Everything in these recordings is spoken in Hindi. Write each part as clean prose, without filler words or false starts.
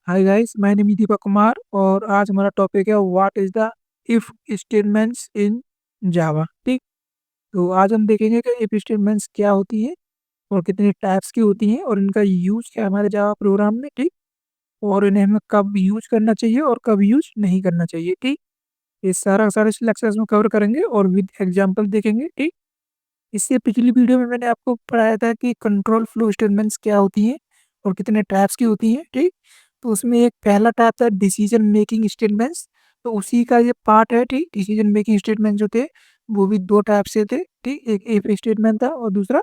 Hi guys, my name is Deepak Kumar और आज हमारा टॉपिक है what is the if statements in Java. ठीक। तो आज हम देखेंगे कि इफ स्टेटमेंट्स क्या होती हैं और कितने टाइप्स की होती हैं और इनका यूज़ क्या है हमारे जावा प्रोग्राम में। ठीक। और इन्हें हमें कब यूज़ करना चाहिए और कब यूज़ नहीं करना चाहिए। ठीक। ये सारा इस लेक्चर्स में कवर करेंगे और विद एग्जांपल देखेंगे। ठीक। इससे पिछली वीडियो में मैंने आपको पढ़ाया था कि कंट्रोल फ्लो स्टेटमेंट्स क्या होती हैं और कितने टाइप्स की होती हैं। ठीक। तो उसमें एक पहला टाइप था डिसीजन मेकिंग स्टेटमेंट्स। तो उसी का ये पार्ट है। ठीक। डिसीजन मेकिंग स्टेटमेंट जो थे वो भी दो टाइप से थे। ठीक। एक इफ स्टेटमेंट था और दूसरा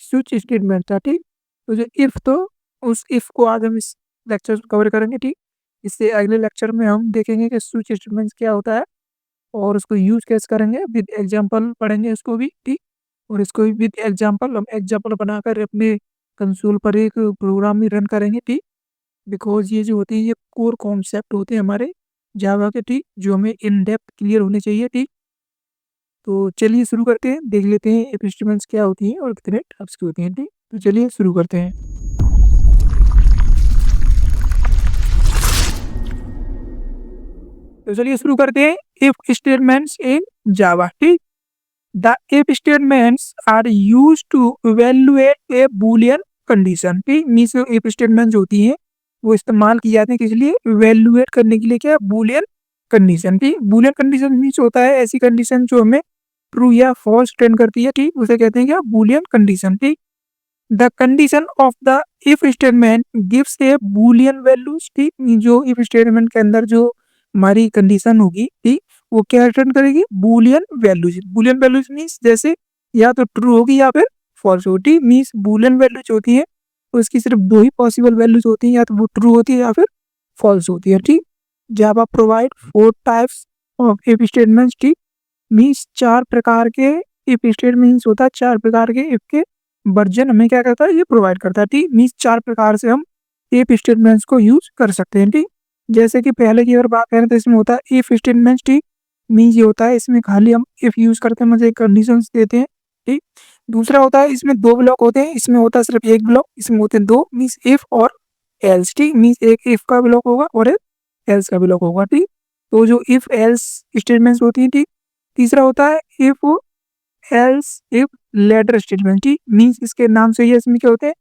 स्विच स्टेटमेंट था। ठीक। तो जो इफ तो उस इफ को आज हम इस लेक्चर में कवर करेंगे। ठीक। इससे अगले लेक्चर में हम देखेंगे कि स्विच स्टेटमेंट क्या होता है और उसको यूज कैसे करेंगे, विद एग्जांपल पढ़ेंगे इसको भी। ठीक। और इसको भी विद एग्जांपल हम एग्जांपल बनाकर अपने कंसोल पर एक प्रोग्राम भी रन करेंगे। ठीक। बिकॉज ये जो होते हैं ये कोर कॉन्सेप्ट होते हैं हमारे जावा के। ठीक। जो हमें इन डेप्थ क्लियर होने चाहिए। ठीक। तो चलिए शुरू करते हैं, देख लेते हैं इफ इंस्ट्रूमेंट्स क्या होती हैं और कितने टाइप्स की होती हैं। ठीक। तो चलिए शुरू करते हैं। तो चलिए शुरू करते हैं इफ स्टेटमेंट्स इन जावा। ठीक। The if statements are used to evaluate a boolean condition। ठीक। मीन्स if statements होती हैं वो इस्तेमाल की जाती है किस लिए, इवेल्युएट करने के लिए, क्या, बूलियन कंडीशन। ठीक। बूलियन कंडीशन मीन्स होता है ऐसी कंडीशन जो हमें ट्रू या फॉल्स रिटर्न करती है। ठीक। उसे कहते हैं क्या, बूलियन कंडीशन। ठीक। The condition of the if statement gives A Boolean values. ठीक। जो इफ स्टेटमेंट के अंदर जो हमारी कंडीशन होगी, ठीक, वो क्या रिटर्न करेगी, Boolean values. Boolean values means जैसे या तो ट्रू होगी या फिर फॉल्स होगी। मीन्स बूलियन वैल्यूज होती है तो इसकी सिर्फ दो ही पॉसिबल वैल्यूज होती हैं, या तो वो ट्रू होती है या फिर फॉल्स होती है। ठीक। Java provide four types of if statements. ठीक। मीन्स चार प्रकार के इफ स्टेटमेंट्स होता है, चार प्रकार के इफ के वर्जन हमें क्या करता है, ये प्रोवाइड करता है। ठीक। मीन्स चार प्रकार से हम इफ स्टेटमेंट्स को यूज कर सकते हैं। ठीक। जैसे कि पहले की अगर बात करें तो इसमें होता है इफ स्टेटमेंट। ठीक। मीन्स ये होता है इसमें खाली हम इफ यूज करते हैं, मतलब कंडीशंस देते हैं। ठीक। दूसरा होता है इसमें दो ब्लॉक होते हैं, इसमें होता है सिर्फ एक ब्लॉक, इसमें होते हैं दो, मीन्स इफ और एल्स। ठीक। मीन्स एक इफ का ब्लॉक होगा और एक एल्स का ब्लॉक होगा। ठीक। तो जो इफ एल्स स्टेटमेंट्स होती हैं। ठीक। तीसरा होता है if else if ladder statement. ठीक। मीन्स इसके नाम से ही इसमें क्या होते हैं,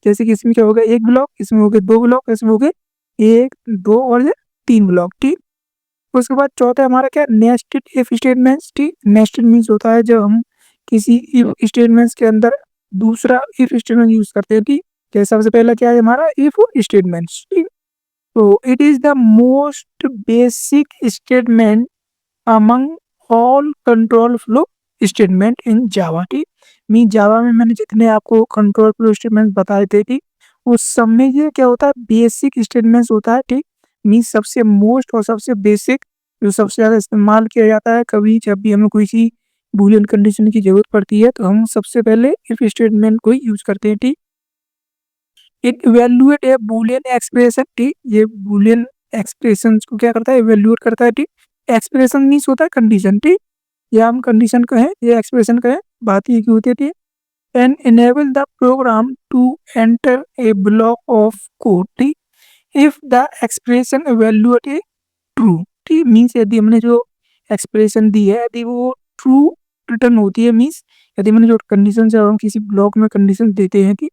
जैसे कि इसमें क्या होगा, एक ब्लॉक, इसमें हो गए दो ब्लॉक, इसमें हो गए एक, दो और ये तीन ब्लॉक। ठीक। उसके बाद चौथा हमारा क्या, नेस्टेड इफ स्टेटमेंट्स। ठीक। नेस्टेड मीन्स होता है जब हम किसी इफ स्टेटमेंट्स के अंदर दूसरा इफ स्टेटमेंट यूज करते हैं। ठीक। जैसे सबसे पहला क्या है हमारा इफ स्टेटमेंट्स। ठीक। तो it is the most basic statement among all control flow statement in Java. ठीक। मी जावा में मैंने जितने आपको कंट्रोल फ्लो स्टेटमेंट बताए थे, ठीक, उस सब में ये क्या होता है, बेसिक स्टेटमेंट्स होता है। ठीक। मीन सबसे मोस्ट और सबसे बेसिक, जो सबसे ज़्यादा इस्तेमाल किया जाता है कभी जब भी हमें कोई सी बूलियन कंडीशन की जरूरत पड़ती है तो हम सबसे पहले इफ स्टेटमेंट को यूज करते हैं। ठीक। It evaluate A Boolean expression. ठीक। ये बूलियन एक्सप्रेशन को क्या करता है, इवेल्युएट करता है। ठीक। एक्सप्रेशन मीन्स होता है कंडीशन। ठीक। या हम कंडीशन कहें या एक्सप्रेशन कहें, बात ये की होती है। ठीक। And enable the program to enter a block of code. ठीक। If the expression evaluate a true. ठीक। मीन्स यदि हमने जो एक्सप्रेशन दी है यदि वो ट्रू रिटर्न होती है, मीन्स यदि मैंने जो कंडीशन, जब हम किसी ब्लॉक में कंडीशन देते हैं, ठीक,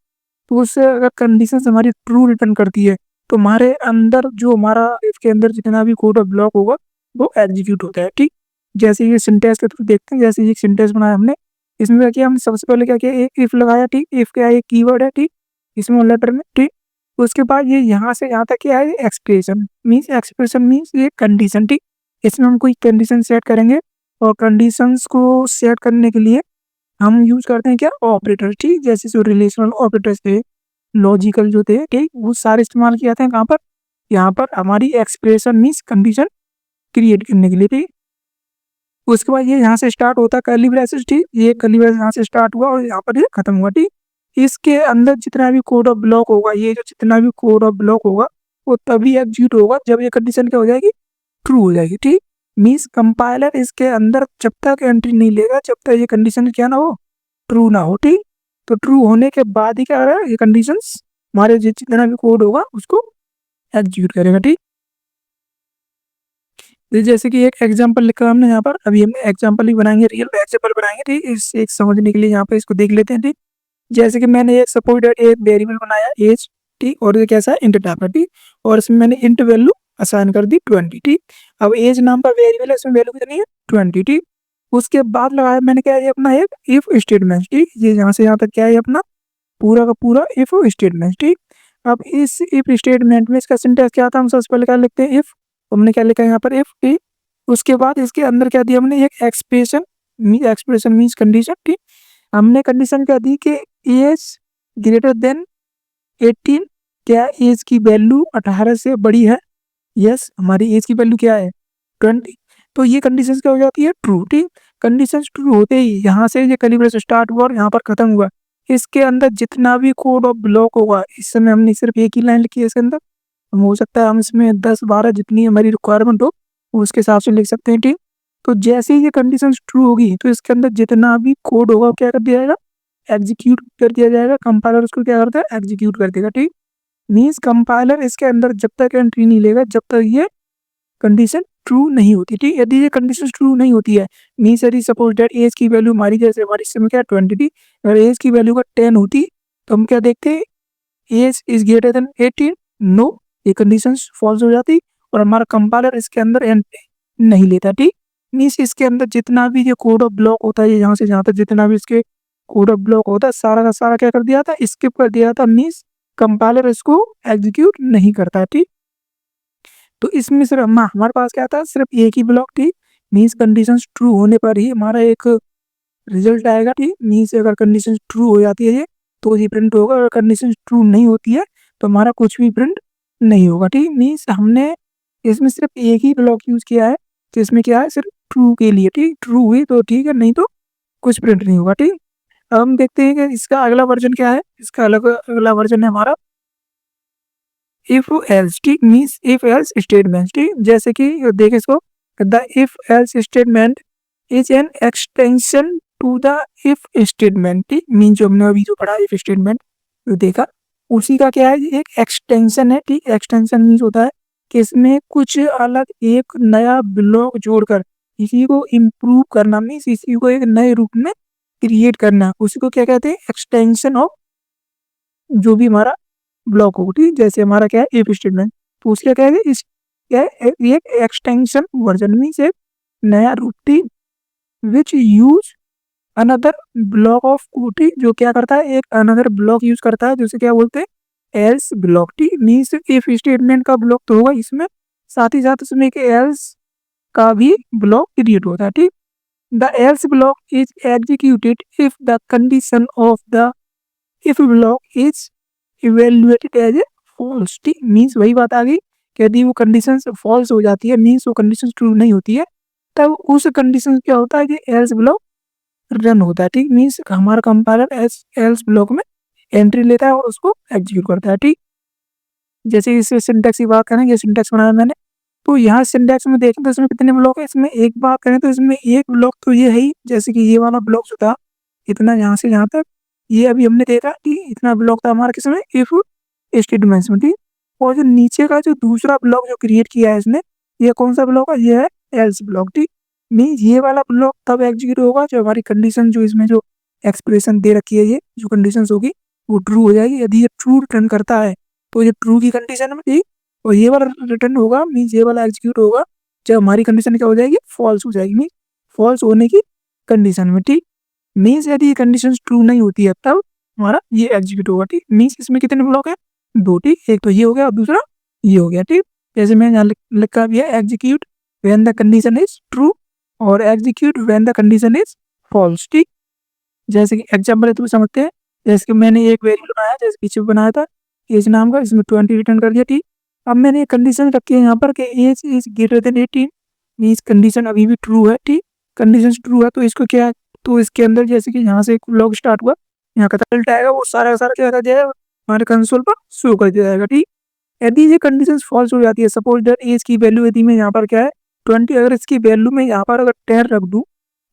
तो उससे अगर कंडीशन हमारी ट्रू रिटर्न करती है तो हमारे अंदर जो हमारा इसके अंदर जितना भी कोड और ब्लॉक होगा वो एग्जीक्यूट होता है। ठीक। जैसे ये सिंटेक्स के थ्रू देखते हैं, जैसे ये सिंटेक्स बनाया हमने, इसमें क्या किया हमने, सबसे पहले क्या किया, एक इफ लगाया। ठीक। इफ क्या है, एक कीवर्ड है। ठीक। इसमें लेटर में। ठीक। उसके बाद ये यहाँ से यहाँ तक क्या है, एक्सप्रेशन मीन्स, एक्सप्रेशन मीन्स ये कंडीशन। ठीक। इसमें हम कोई कंडीशन सेट करेंगे और कंडीशंस को सेट करने के लिए हम यूज करते हैं क्या, ऑपरेटर। ठीक। जैसे जो रिलेशनल ऑपरेटर्स थे, लॉजिकल जो थे, ठीक, वो सारे इस्तेमाल किए जाते हैं कहाँ पर, यहाँ पर हमारी एक्सप्रेशन मीन्स कंडीशन क्रिएट करने के लिए। ठीक। उसके बाद ये यहाँ से स्टार्ट होता है कर्ली ब्रेसेस। ठीक। ये कर्ली ब्रेसेस यहाँ से स्टार्ट हुआ और यहाँ पर ये खत्म हुआ। ठीक। इसके अंदर जितना भी कोड और ब्लॉक होगा, ये जो जितना भी कोड और ब्लॉक होगा वो तभी एग्जीक्यूट होगा जब ये कंडीशन क्या हो जाएगी, ट्रू हो जाएगी। ठीक। मीन्स कंपाइलर इसके अंदर जब तक एंट्री नहीं लेगा जब तक ये कंडीशन क्या ना हो, ट्रू ना हो। ठीक। तो ट्रू होने के बाद ही क्या हो रहा है, ये कंडीशंस हमारे जितना भी कोड होगा उसको एग्जीक्यूट करेगा। ठीक, तो जैसे कि एक एग्जांपल लिखा हमने यहाँ पर, अभी हम एग्जांपल ही बनाएंगे, रियल एग्जांपल बनाएंगे। ठीक, इस एक समझने के लिए यहाँ पे इसको देख लेते हैं। ठीक, जैसे कि मैंने एक सपोज दैट एक वेरिएबल बनाया एज। ठीक, और ये कैसा है, इंट टाइप है। ठीक, और इसमें मैंने इंट वैल्यू असाइन कर दी 20। ठीक, अब एज नाम का वेरिएबल है, इसमें वैल्यू कितनी है 20। ठीक, उसके बाद लगाया मैंने क्या है अपना एक इफ स्टेटमेंट। ठीक, ये यहाँ से यहाँ तक क्या है अपना पूरा का पूरा इफ स्टेटमेंट। ठीक, अब इस इफ स्टेटमेंट में इसका सिंटैक्स क्या था, हम सबसे पहले क्या लिखते हैं, इफ। हमने क्या लिखा है यहाँ पर इफ। ठीक, उसके बाद इसके अंदर क्या दिया हमने, एक एक्सप्रेशन। Expression means condition. ठीक, हमने कंडीशन क्या दी कि एज ग्रेटर देन 18, क्या एज की वैल्यू 18 से बड़ी है। यस, हमारी एज की वैल्यू क्या है 20। तो ये कंडीशन क्या हो जाती है, ट्रू। ठीक, कंडीशन ट्रू होते ही यहाँ से ये कैलिब्रेशन स्टार्ट हुआ और यहाँ पर खत्म हुआ। इसके अंदर जितना भी कोड ऑफ ब्लॉक होगा, इस समय हमने सिर्फ एक ही लाइन लिखी है इसके अंदर, हम हो सकता है हम इसमें 10-12 जितनी हमारी रिक्वायरमेंट हो उसके हिसाब से लिख सकते हैं। ठीक, तो जैसे ही ये कंडीशन ट्रू होगी तो इसके अंदर जितना भी कोड होगा क्या कर दिया जाएगा, एग्जीक्यूट कर दिया जाएगा। कंपाइलर उसको क्या करता है, एग्जीक्यूट कर देगा। ठीक, मीन्स कंपाइलर इसके अंदर जब तक एंट्री नहीं लेगा जब तक ये कंडीशन ट्रू नहीं होती। ठीक, यदि ये कंडीशन ट्रू नहीं होती है, मीन्स यदि सपोज दैट एज की वैल्यू हमारी जैसे हमारी समय क्या 20 थी, अगर एज की वैल्यू का 10 होती तो हम क्या देखते हैं, age is greater than 18, no, ये कंडीशन फॉल्स हो जाती और हमारा कंपाइलर इसके अंदर एंट्री नहीं लेता। ठीक, मीन्स इसके अंदर जितना भी ये कोड ऑफ ब्लॉक होता है, यहाँ से जहाँ तक जितना भी इसके कोड ऑफ ब्लॉक होता है सारा का सारा क्या कर दिया था, स्किप कर दिया था। मीन्स कंपाइलर इसको एग्जीक्यूट नहीं करता। ठीक, तो इसमें सिर्फ हमारे पास क्या था, सिर्फ एक ही ब्लॉक थी। मीन्स कंडीशन ट्रू होने पर ही हमारा एक रिजल्ट आएगा। ठीक, मीन्स अगर कंडीशन ट्रू हो जाती है ये तो ही प्रिंट होगा, अगर कंडीशन ट्रू नहीं होती है तो हमारा कुछ भी प्रिंट नहीं होगा। ठीक, मीन्स हमने इसमें सिर्फ एक ही ब्लॉक यूज किया है, तो इसमें क्या है सिर्फ ट्रू के लिए। ठीक, ट्रू हुई तो ठीक है, नहीं तो कुछ प्रिंट नहीं होगा। ठीक, अब हम देखते हैं कि इसका अगला वर्जन क्या है। इसका अगला वर्जन है हमारा इफ एल्स। ठीक, मीन्स इफ एल्स स्टेटमेंट। ठीक, जैसे कि देखें इसको, the if else statement is an extension to the if statement. ठीक, मीन जो हमने अभी जो पढ़ा इफ स्टेटमेंट देखा उसी का क्या है, एक एक्सटेंशन है। ठीक, एक्सटेंशन मीन्स होता है कि इसमें कुछ अलग एक नया ब्लॉक जोड़कर इसी को इम्प्रूव करना, मीन्स इसी को एक नए रूप में क्रिएट करना, उसी को क्या कहते हैं, एक्सटेंशन ऑफ जो भी हमारा ब्लॉक होगा। ठीक, जैसे हमारा क्या है इफ स्टेटमेंट, तो उसका क्या है, इस क्या है एक एक्सटेंशन वर्जन मीन्स एक नया रूप। ठीक, विच use another block of code. जो क्या करता है, एक अनदर ब्लॉक यूज करता है, जिसे क्या बोलते हैं, एल्स ब्लॉक। ठीक, मीन्स इफ स्टेटमेंट का ब्लॉक तो होगा इसमें, साथ ही साथ उसमें एक एल्स का भी ब्लॉक क्रिएट होता है। ठीक, the else block is executed if the condition of the if block is evaluated as a false. ठीक, मीन्स वही बात आ गई कि यदि वो कंडीशन फॉल्स हो जाती है, मीन्स वो कंडीशन ट्रू नहीं होती है, तब उस कंडीशन क्या होता है कि एल्स ब्लॉक रन होता है। ठीक, मीन्स हमारा कंपाइलर एल्स ब्लॉक में एंट्री लेता है और उसको एग्जीक्यूट करता है। ठीक, जैसे इस सिंटैक्स की बात करें, ये सिंटैक्स बनाया मैंने, तो यहाँ सिंटैक्स में देखें तो इसमें कितने ब्लॉक है, इसमें एक बात करें तो इसमें एक ब्लॉक तो ये है ही, जैसे कि ये वाला ब्लॉक जो था इतना यहाँ से यहाँ तक, ये अभी हमने देखा कि इतना ब्लॉक था हमारा किसमें, इफ स्टेटमेंट्स में। ठीक, और जो नीचे का जो दूसरा ब्लॉक जो क्रिएट किया है इसने, ये कौन सा ब्लॉक है, ये है एल्स ब्लॉक। ठीक, मीन्स ये वाला ब्लॉक तब एग्जीक्यूट होगा जब हमारी कंडीशन जो इसमें जो एक्सप्रेशन दे रखी है, ये जो कंडीशन होगी वो ट्रू हो जाएगी। यदि ये ट्रू रिटर्न करता है तो ये ट्रू की कंडीशन में। ठीक, और ये वाला रिटर्न होगा, मीन्स ये वाला एग्जीक्यूट होगा जब हमारी कंडीशन क्या हो जाएगी, फॉल्स हो जाएगी, मीन्स फॉल्स होने की कंडीशन में। ठीक, मीन्स यदि ये कंडीशन ट्रू नहीं होती है तब हमारा ये एग्जीक्यूट होगा। ठीक, मीन्स इसमें कितने ब्लॉक है, दो। ठीक, एक तो ये हो गया और दूसरा ये हो गया। ठीक, जैसे मैंने यहाँ लिखा भी है, execute when the condition is true और execute when the condition is false. ठीक, जैसे कि एग्जाम्पल है तो समझते हैं, जैसे कि मैंने एक वेरिएबल बनाया, जैसे पीछे बनाया था एज नाम का, इसमें 20 रिटर्न कर दिया। ठीक, अब मैंने एक कंडीशन रखी है यहाँ पर कि age is greater than 18, means condition अभी भी ट्रू है। ठीक, कंडीशन ट्रू है तो इसको क्या, तो इसके अंदर जैसे कि यहाँ से एक ब्लॉक स्टार्ट हुआ, यहाँ का रिजल्ट आएगा, वो सारा का सारा क्या कर जाएगा हमारे कंसोल पर शो कर दिया जाएगा। ठीक, यदि ये कंडीशन फॉल्स हो जाती है, सपोज दैट एज की वैल्यू यदि मैं यहाँ पर क्या है 20, अगर इसकी वैल्यू में यहाँ पर अगर 10 रख दूँ,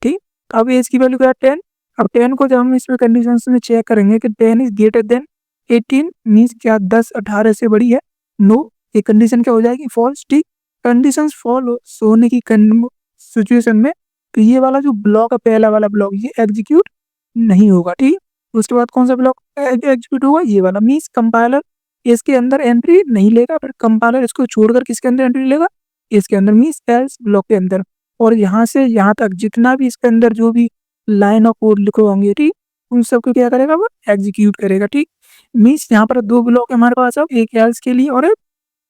ठीक, अब एज की वैल्यू क्या है 10, अब 10 को जब हम इसमें कंडीशन में चेक करेंगे कि 10 इज ग्रेटर देन 18, मीन्स क्या 10 18 से बड़ी है, नो, ये कंडीशन क्या हो जाएगी, फॉल्स। ठीक, कंडीशंस फॉल्स होने की सिचुएशन में तो ये वाला जो ब्लॉक है, पहला वाला ब्लॉक, ये एग्जीक्यूट नहीं होगा। ठीक, उसके बाद कौन सा ब्लॉक एग्जीक्यूट होगा, ये वाला। मीन्स कंपाइलर इसके अंदर एंट्री नहीं लेगा, फिर कंपाइलर इसको छोड़कर किसके अंदर एंट्री लेगा, इसके अंदर, मीन्स एल्स ब्लॉक के अंदर। और यहाँ से यहाँ तक जितना भी इसके अंदर जो भी लाइन ऑफ कोड लिखे होंगे, ठीक, उन सबको क्या करेगा, वो एग्जीक्यूट करेगा। ठीक, मीन्स यहाँ पर दो ब्लॉक है हमारे पास, अब एक एल्स के लिए और एक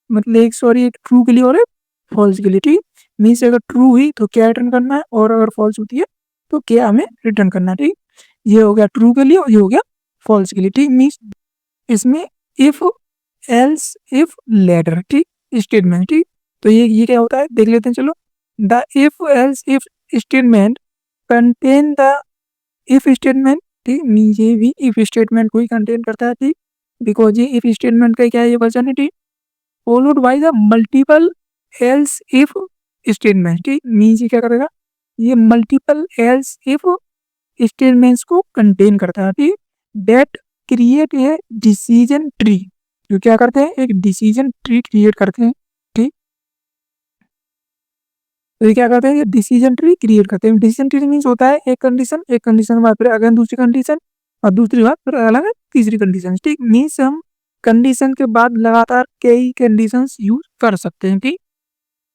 मतलब एक सॉरी एक ट्रू के लिए और एक फॉल्स के लिए। ठीक, मीन्स अगर ट्रू हुई तो क्या रिटर्न करना है, और अगर फॉल्स होती है तो क्या हमें रिटर्न करना है। ठीक, ये हो गया ट्रू के लिए और ये हो गया फॉल्स के लिए। ठीक, मीन्स इसमें इफ एल्स इफ लेटर, ठीक, स्टेटमेंट। ठीक, तो ये क्या होता है देख लेते हैं, चलो। The if else if statement contain the if statement. ठीक, ये भी इफ स्टेटमेंट को ही कंटेन करता है। ठीक, बिकॉज ये इफ स्टेटमेंट का क्या है, ये वर्जन है। ठीक, followed by the multiple else if statement. ठीक, मीन्स ये क्या करेगा, ये मल्टीपल एल्स इफ स्टेटमेंट्स को कंटेन करता है। ठीक, that create a decision tree, जो क्या करते हैं, एक डिसीजन ट्री क्रिएट करते हैं। ठीक, तो ये क्या करते हैं, डिसीजन ट्री क्रिएट करते हैं। डिसीजन ट्री मीन्स होता है एक कंडीशन के बाद फिर अगेन दूसरी कंडीशन, और दूसरी बात फिर अलग तीसरी कंडीशन। ठीक, मीन्स हम कंडीशन के बाद लगातार कई कंडीशंस यूज कर सकते हैं। ठीक,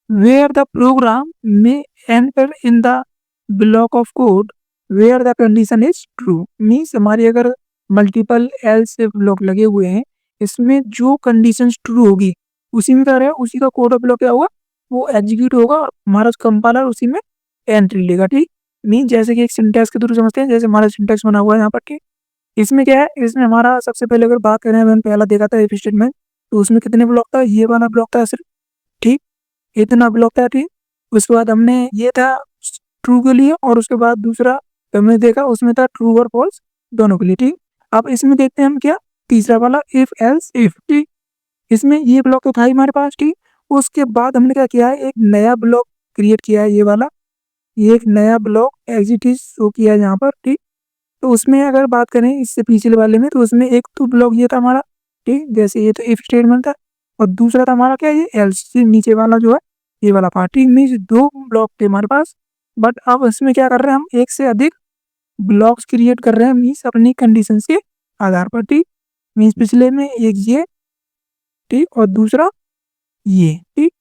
where the program may enter in the block of code where the condition is true. Means हमारी अगर मल्टीपल एल्स ब्लॉक लगे हुए हैं, इसमें जो कंडीशन ट्रू होगी उसी में क्या रहेगा, उसी का कोड ऑफ ब्लॉक क्या होगा, वो एग्जीक्यूट होगा और हमारा कंपाइलर उसी में एंट्री लेगा। ठीक, मीन जैसे कि एक सिंटैक्स के थ्रू समझते हैं, जैसे हमारा सिंटैक्स बना हुआ है यहाँ पर। ठीक, इसमें क्या है, इसमें हमारा सबसे पहले अगर बात करें, मैंने पहला देखा था इफ स्टेटमेंट, तो उसमें कितने ब्लॉक था, ये वाला ब्लॉक था सिर्फ। ठीक, इतना ब्लॉक था। ठीक, उसके बाद हमने ये था ट्रू के लिए, और उसके बाद दूसरा हमने देखा उसमें था ट्रू और फॉल्स दोनों के लिए। ठीक, अब इसमें देखते हैं हम क्या, तीसरा वाला इफ एल्स इफ। ठीक, इसमें ये ब्लॉक तो था ही हमारे पास। ठीक, उसके बाद हमने क्या किया है, एक नया ब्लॉक क्रिएट किया है, ये वाला, ये एक नया ब्लॉक एग्जिट शो किया है यहाँ पर। ठीक, तो उसमें अगर बात करें इससे पिछले वाले में, तो उसमें एक तो ब्लॉक ये था हमारा। ठीक, जैसे ये तो इफ स्टेटमेंट था, और दूसरा था हमारा क्या, ये एल्स से नीचे वाला जो है ये वाला पार्ट। ठीक, मीन्स दो ब्लॉक थे हमारे पास, बट अब इसमें क्या कर रहे हैं, हम एक से अधिक ब्लॉक्स क्रिएट कर रहे हैं, मीन्स अपनी कंडीशंस के आधार पर। ठीक, मीन्स पिछले में एक ये, ठीक, और दूसरा ये। ठीक,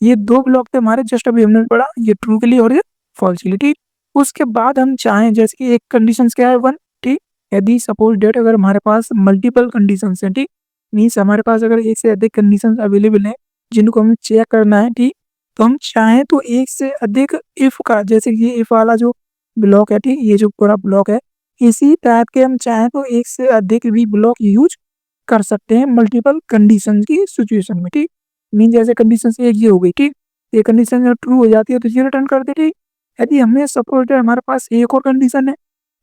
ये दो ब्लॉक थे हमारे, जस्ट अभी हमने पढ़ा, ये ट्रू के लिए और ये फॉल्स के लिए। ठीक, उसके बाद हम चाहें, जैसे कि एक कंडीशन क्या है, वन। ठीक, यदि सपोज डेट अगर हमारे पास मल्टीपल कंडीशन है, ठीक, मीन्स हमारे पास अगर एक से अधिक कंडीशन अवेलेबल है जिनको हमें चेक करना है। ठीक, तो हम चाहें तो एक से अधिक इफ का, जैसे ये इफ वाला जो ब्लॉक है, ठीक, ये जो पूरा ब्लॉक है, इसी टाइप के हम चाहें तो एक से अधिक भी ब्लॉक यूज कर सकते हैं मल्टीपल कंडीशन की सिचुएशन में। ठीक, मीन जैसे कंडीशन से एक ये हो गई। ठीक, ये कंडीशन जब ट्रू हो जाती है तो ये रिटर्न कर दे। ठीक, यदि हमें सपोज हमारे पास एक और कंडीशन है,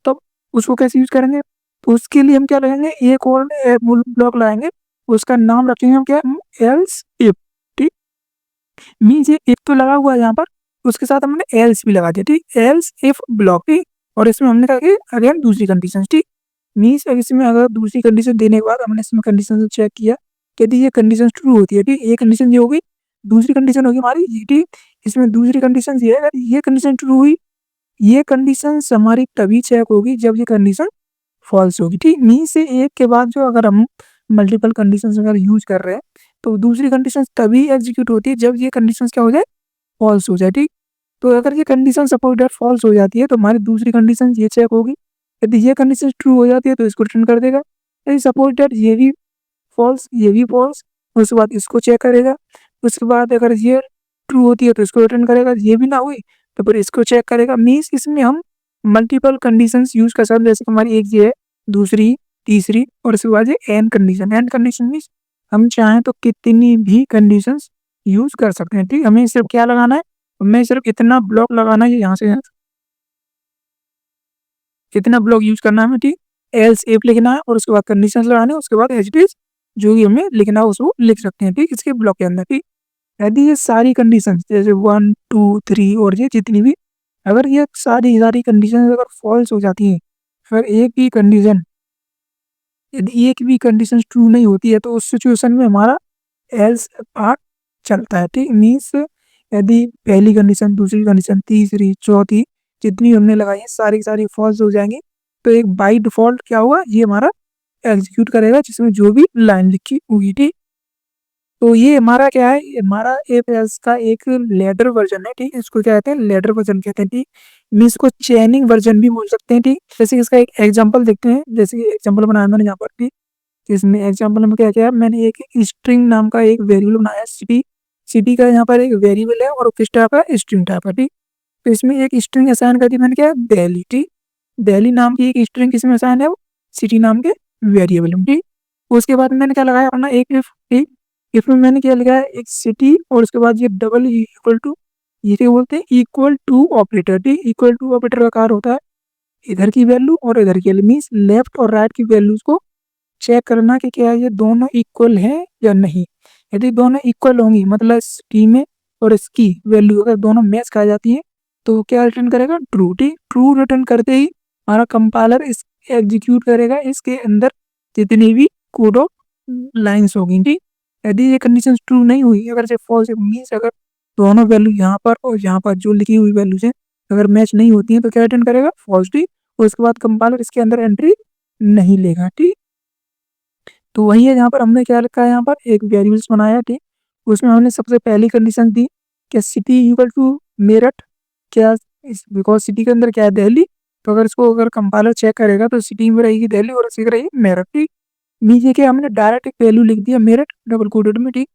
तो उसको कैसे यूज करेंगे, तो उसके लिए हम क्या लगाएंगे, एक और ब्लॉक लगाएंगे, उसका नाम रखेंगे हम क्या, एल्स इफ। ठीक, मीन्स ये इफ तो लगा हुआ है यहाँ पर, उसके साथ हमने एल्स भी लगा दिया। ठीक, एल्स इफ ब्लॉक। ठीक, और इसमें हमने कहा कि अगेन दूसरी कंडीशन। ठीक, मीन्स इसमें अगर दूसरी कंडीशन देने के बाद हमने इसमें कंडीशन चेक किया, यदि ये कंडीशन ट्रू होती है, ठीक, ये कंडीशन ये होगी, दूसरी कंडीशन होगी हमारी ये। ठीक, इसमें दूसरी कंडीशन ये है, अगर ये कंडीशन ट्रू हुई, ये कंडीशन हमारी तभी चेक होगी जब ये कंडीशन फॉल्स होगी। ठीक, मीन से एक के बाद जो अगर हम मल्टीपल कंडीशन अगर यूज कर रहे हैं, तो दूसरी कंडीशन तभी एग्जीक्यूट होती है जब ये कंडीशन क्या हो जाए, फॉल्स हो जाए। ठीक, तो अगर ये कंडीशन सपोज डेट फॉल्स हो जाती है तो हमारी दूसरी कंडीशन ये चेक होगी, यदि ये कंडीशन ट्रू हो जाती है तो इसको रिटर्न कर देगा। यदि सपोज डेट ये भी फॉल्स, ये भी फॉल्स, उसके बाद इसको चेक करेगा, उसके बाद अगर ये ट्रू होती है तो इसको रिटर्न करेगा, ये भी ना हुई तो फिर इसको चेक करेगा। मीन्स इसमें हम मल्टीपल कंडीशंस यूज कर सकते हैं, जैसे हमारी एक ये है, दूसरी, तीसरी, और उसके बाद ये N condition. N condition means हम चाहें तो कितनी भी कंडीशंस यूज कर सकते हैं। ठीक, हमें सिर्फ क्या लगाना है, हमें सिर्फ इतना ब्लॉक लगाना है, यहाँ से इतना ब्लॉक यूज करना है हमें। ठीक, एल्स इफ लिखना है और उसके बाद कंडीशंस लगाने हैं, उसके बाद एज इट इज जो भी हमें लिखना है उसको लिख सकते हैं। ठीक, इसके ब्लॉक के अंदर। ठीक, यदि ये सारी कंडीशन जैसे 1 2 3 और ये जितनी भी, अगर ये सारी कंडीशन अगर फॉल्स हो जाती हैं, अगर एक भी कंडीशन, यदि एक भी कंडीशन ट्रू नहीं होती है, तो उस सिचुएशन में हमारा एल्स पार्ट चलता है, ठीक। मीन्स यदि पहली कंडीशन, दूसरी कंडीशन, तीसरी, चौथी जितनी हमने लगाई है सारी की सारी फॉल्स हो जाएंगी, तो एक बाई डिफॉल्ट क्या होगा, ये हमारा एग्जीक्यूट करेगा जिसमें जो भी लाइन लिखी होगी, ठीक। तो ये हमारा क्या है, ये हमारा इफ एल्स का एक लेटर वर्जन है, ठीक। इसको क्या कहते हैं, लेटर वर्जन कहते हैं, ठीक। मीन्स को चेनिंग वर्जन भी बोल सकते हैं, ठीक। जैसे इसका एक एग्जांपल देखते हैं, जैसे एग्जांपल बनाया मैंने यहाँ पर, ठीक। इसमें एग्जांपल में क्या क्या है, मैंने एक स्ट्रिंग नाम का एक वेरिएबल बनाया, सिटी। सिटी का यहाँ पर एक वेरिएबल है और किस टाइप का, स्ट्रिंग टाइप का, ठीक। तो इसमें एक स्ट्रिंग असाइन कर दी मैंने, क्या, दिल्ली, ठीक। दिल्ली नाम की एक स्ट्रिंग किसमें असाइन है, वो सिटी नाम के वेरिएबल में, ठीक। उसके बाद मैंने क्या लगाया अपना एक इफ, ठीक। इफ में मैंने क्या लिखा है, एक सिटी और उसके बाद ये डबल इक्वल टू, ये क्या बोलते हैं, इक्वल टू ऑपरेटर, ठीक। इक्वल टू ऑपरेटर का कार्य होता है इधर की वैल्यू और इधर की वैल्यू, मीन्स लेफ्ट और राइट की वैल्यूज को चेक करना कि क्या ये दोनों इक्वल हैं या नहीं। यदि दोनों इक्वल होंगी, मतलब टी में और इसकी वैल्यू अगर दोनों मैच खा जाती है, तो क्या रिटर्न करेगा, ट्रू, ठीक। ट्रू रिटर्न करते ही हमारा कंपाइलर इस एग्जीक्यूट करेगा इसके अंदर जितनी भी कोड ऑफ लाइन्स होगी, ठीक। यदि ये कंडीशन ट्रू नहीं हुई, अगर से फॉल्स, मीन्स अगर दोनों वैल्यू यहाँ पर और यहाँ पर जो लिखी हुई वैल्यूज है अगर मैच नहीं होती है, तो क्या रिटर्न करेगा, फॉल्स, ठीक। उसके बाद कंपाइलर इसके अंदर एंट्री नहीं लेगा, ठीक। तो वही है, यहाँ पर हमने क्या लिखा है, यहाँ पर एक वेरिएबल्स बनाया, ठीक। उसमें हमने सबसे पहली कंडीशन दी कि सिटी इक्वल टू मेरठ, क्या, इस बिकॉज सिटी के अंदर क्या है, दिल्ली। तो अगर इसको अगर कंपाइलर चेक करेगा तो सिटी में रहेगी दिल्ली और इसकी रहेगी मेरठ, ठीक। नीचे के हमने डायरेक्ट एक वैल्यू लिख दिया मेरठ डबल कोटेड में, ठीक।